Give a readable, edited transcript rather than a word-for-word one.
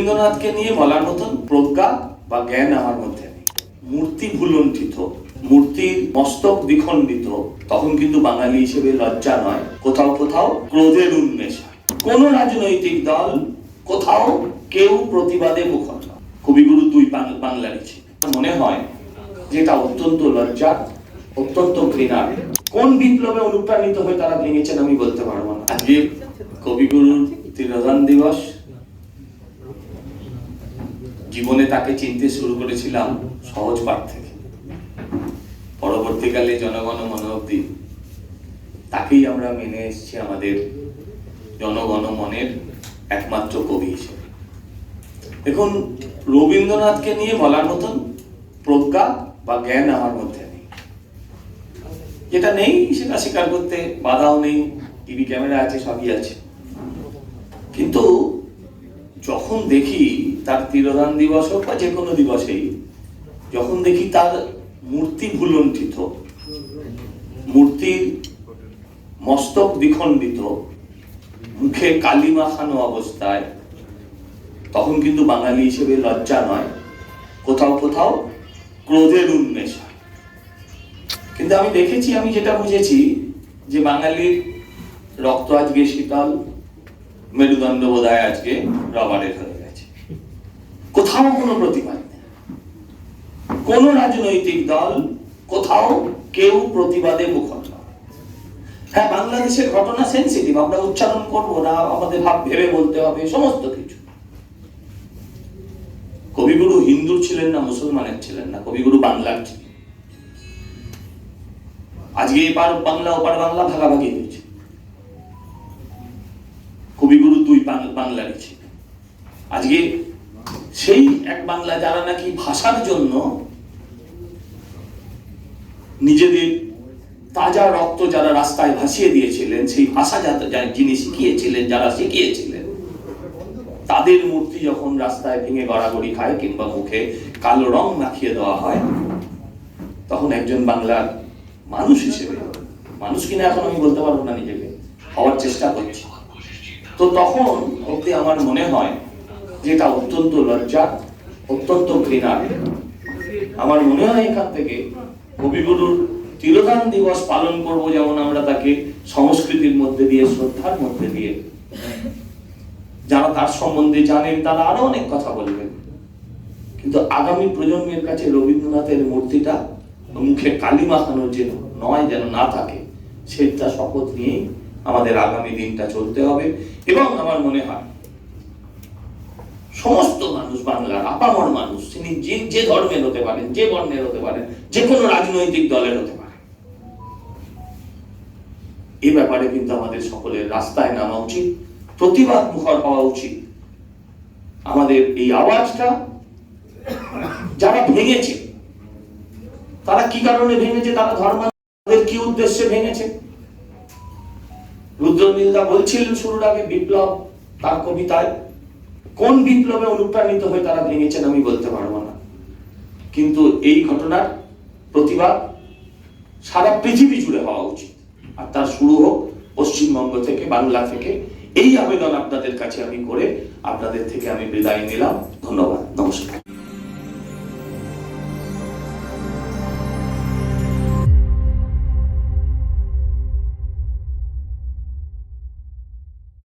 রবীন্দ্রনাথকে নিয়ে বলার মতন প্রজ্ঞা বা জ্ঞান আমার মধ্যে নেই। মূর্তি ভুলুণ্ঠিত, মূর্তির মস্তক দ্বিখণ্ডিত, তখন কিন্তু বাঙালি হিসেবে লজ্জা নয়, কোথাও কোথাও ক্রোধের উন্মেষ হয়। কোন রাজনৈতিক দল, কোথাও কেউ প্রতিবাদে মুখর নয়। কবিগুরু দুই বাংলা লিখে মনে হয় যে এটা অত্যন্ত লজ্জার, অত্যন্ত ঘৃণার। কোন বিপ্লবে অনুপ্রাণিত হয়ে তারা ভেঙেছেন আমি বলতে পারবো না। আজকে কবিগুরুর তিরোধান দিবস। জীবনে তাকে চিনতে শুরু করেছিলাম সহজ পাঠ থেকে, পরবর্তীকালে জনগণ মন অবধি তাকেই আমরা মেনে এসেছি আমাদের জনগণ মনের একমাত্র কবি হিসেবে। দেখুন, রবীন্দ্রনাথকে নিয়ে বলার মতন প্রজ্ঞা বা জ্ঞান আমার মধ্যে নেই। যেটা নেই সেটা স্বীকার করতে বাধাও নেই, টিভি ক্যামেরা আছে, সবই আছে। কিন্তু যখন দেখি তার তিরোধান দিবস হোক বা যে কোনো দিবসেই, যখন দেখি তার মূর্তি ভুলুণ্ঠিত, মূর্তির মস্তক দ্বিখণ্ডিত, মুখে কালি মাখানো অবস্থায়, তখন কিন্তু বাঙালি হিসেবে লজ্জা নয়, কোথাও কোথাও ক্রোধের উন্মেষ হয়। কিন্তু আমি দেখেছি, আমি যেটা বুঝেছি যে বাঙালির রক্ত আজকে শীতল, মেরুদণ্ড বোধহয় আজকে রবারের হয়ে গেছে। কোথাও কোনো প্রতিবাদ নেই, কোন রাজনৈতিক দল, কোথাও কেউ প্রতিবাদে মুখর নয়। হ্যাঁ, বাংলাদেশের ঘটনা সেন্সিটিভ, আমরা উচ্চারণ করবো না, আমাদের ভাব ভেবে বলতে হবে সমস্ত কিছু। কবিগুরু হিন্দুর ছিলেন না, মুসলমানের ছিলেন না, কবিগুরু বাংলার ছিলেন। আজকে এপার বাংলা ওপার বাংলা ভাগাভাগি হয়েছে। কবিগুরু দুই বাংলা লিখে আজকে সেই এক বাংলা যারা নাকি ভাষার জন্য নিজেদের তাজা রক্ত যারা রাস্তায় ভাসিয়ে দিয়েছিলেন, সেই ভাষা যিনি শিখিয়েছিলেন, যারা শিখিয়েছিলেন, তাদের মূর্তি যখন রাস্তায় ভেঙে গড়াগড়ি খায় কিংবা মুখে কালো রং মাখিয়ে দেওয়া হয়, তখন একজন বাংলার মানুষ হিসেবে, মানুষ কিনা এখন আমি বলতে পারবো না, নিজেকে হওয়ার চেষ্টা করছি, তো তখন অব্দি আমার মনে হয় যে এটা অত্যন্ত লজ্জা, অত্যন্ত ঘৃণার। আমার মনে হয় এখান থেকে কবিগুরুর তিরোধান দিবস পালন করব, যেমন আমরা তাকে সংস্কৃতির মধ্যে দিয়ে, শ্রদ্ধার মধ্যে দিয়ে, যারা তার সম্বন্ধে জানেন তারা আরো অনেক কথা বলবেন, কিন্তু আগামী প্রজন্মের কাছে রবীন্দ্রনাথের মূর্তিটা মুখে কালি মাখানোর যে নয়, যেন না থাকে, সেটা শপথ নিয়েই আমাদের আগামী দিনটা চলতে হবে। এবং আমার মনে হয় সমস্ত মানুষ, বাংলার আপামর মানুষ, তিনি যে ধর্মের হতে পারেন, যে বর্ণের হতে পারেন, যে কোনো রাজনৈতিক দলের হতে পারেন, এই ব্যাপারে কিন্তু আমাদের সকলের রাস্তায় নামা উচিত, প্রতিবাদ মুখর হওয়া উচিত। আমাদের এই আওয়াজটা যারা ভেঙেছে, তারা কি কারণে ভেঙেছে, তারা ধর্মের কি উদ্দেশ্যে ভেঙেছে? রুদ্রনীলদা বলছিলেন শুরুর আগে বিপ্লব, তার কবিতায় কোন বিপ্লবে অনুপ্রাণিত হয়ে তারা ভেঙেছেন আমি বলতে পারবো না, কিন্তু এই ঘটনার প্রতিবাদ সারা পৃথিবী জুড়ে হওয়া উচিত। আর তার শুরু হোক পশ্চিমবঙ্গ থেকে, বাংলা থেকে। এই আবেদন আপনাদের কাছে আমি করে আপনাদের থেকে আমি বিদায় নিলাম। ধন্যবাদ, নমস্কার।